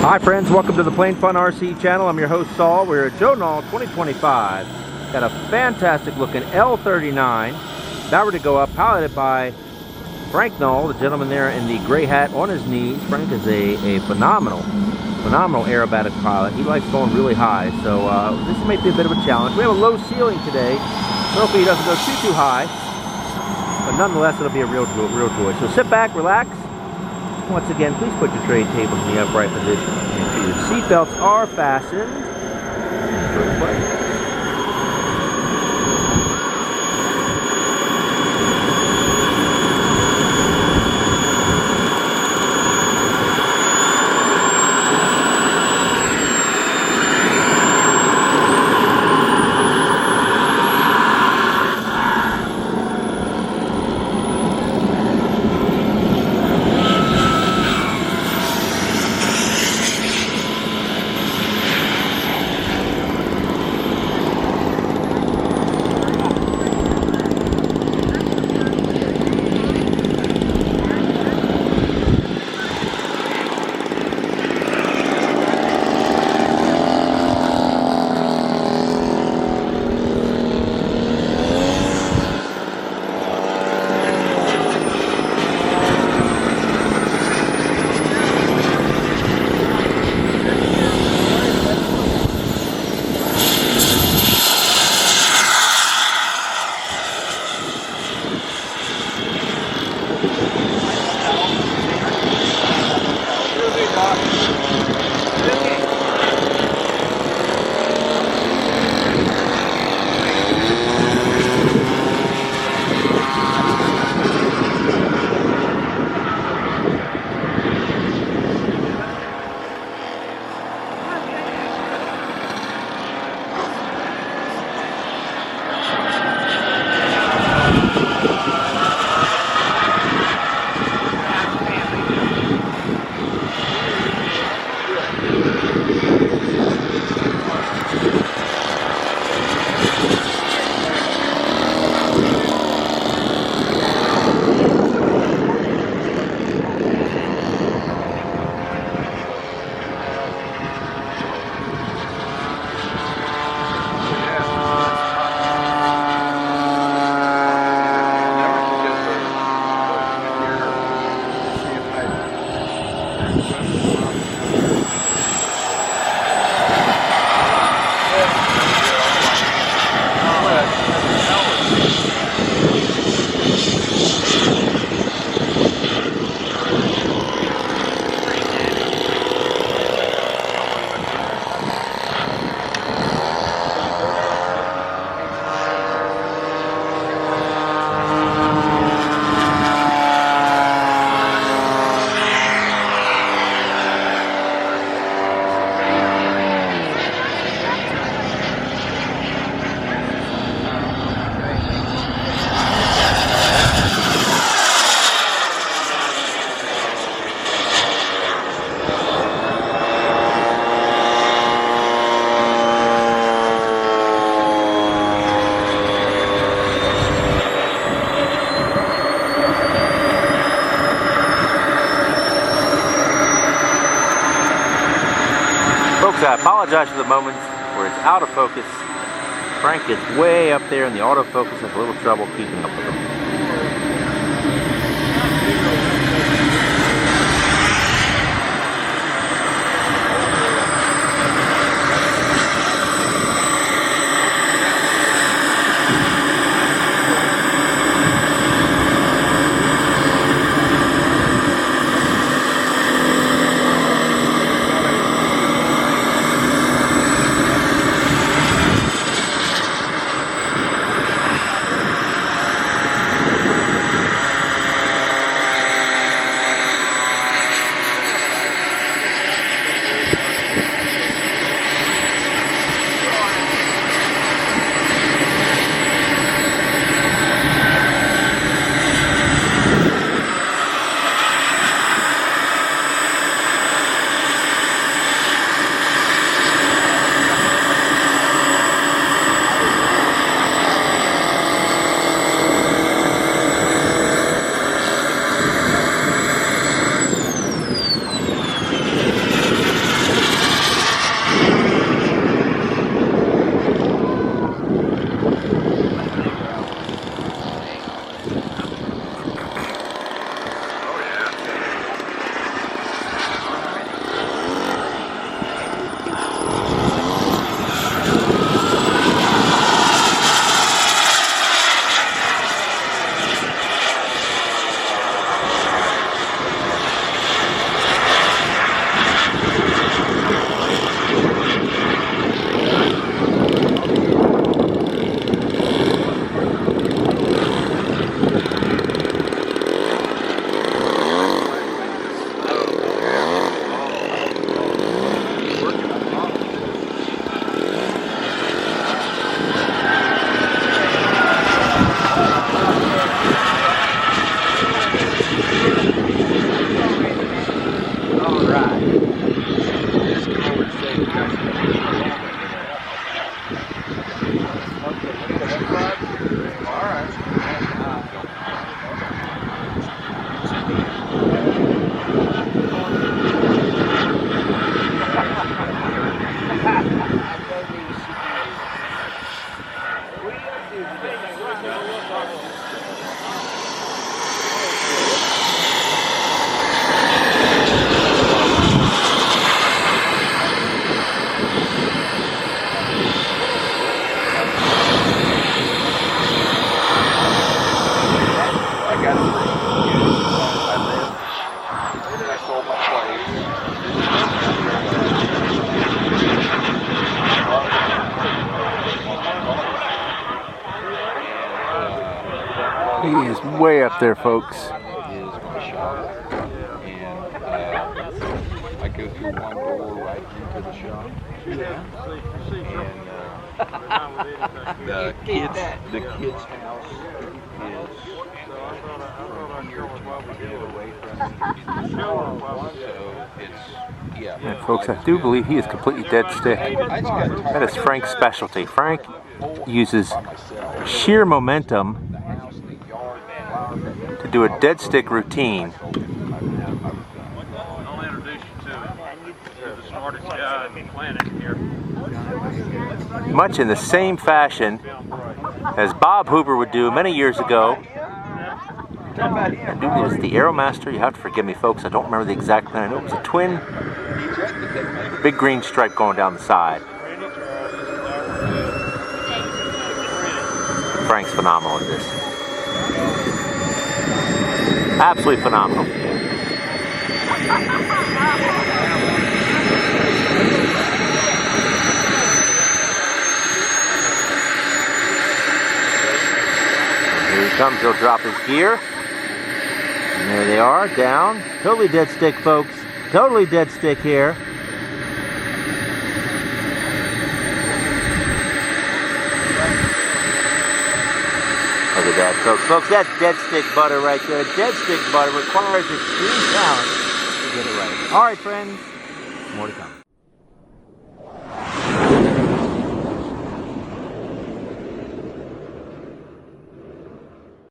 Hi friends, welcome to the Plain Fun RC channel. I'm your host Saul. We're at Joe Nall 2025. Got a fantastic looking L-39 about to go up, piloted by Frank Nall, the gentleman there in the gray hat on his knees. Frank is a phenomenal aerobatic pilot. He likes going really high, so this may be a bit of a challenge. We have a low ceiling today, so hopefully he doesn't go too high, but nonetheless it'll be a real joy. So sit back, relax. Once again, please put your tray tables in the upright position. Make sure your seatbelts are fastened. Enjoy the flight. Folks, I apologize for the moments where it's out of focus. Frank gets way up there and the autofocus has a little trouble keeping up with him. He is way up there, folks. I go through one door right into the shop. And the kids' house is here to get away from so it's, yeah. And folks, I do believe he is completely dead stick. That is Frank's specialty. Frank uses sheer momentum to do a dead stick routine. I'll introduce you to the smartest guy on the planet here. Much in the same fashion as Bob Hoover would do many years ago. I do believe it's the Aeromaster. You have to forgive me, folks. I don't remember the exact thing. I know it was a twin, big green stripe going down the side. Frank's phenomenal at this. Absolutely phenomenal. Here he comes. He'll drop his gear. And there they are, down. Totally dead stick, folks. Totally dead stick here. Look at that, folks. Folks, that's dead stick butter right there. Dead stick butter requires extreme talent to get it right. All right, friends. More to come.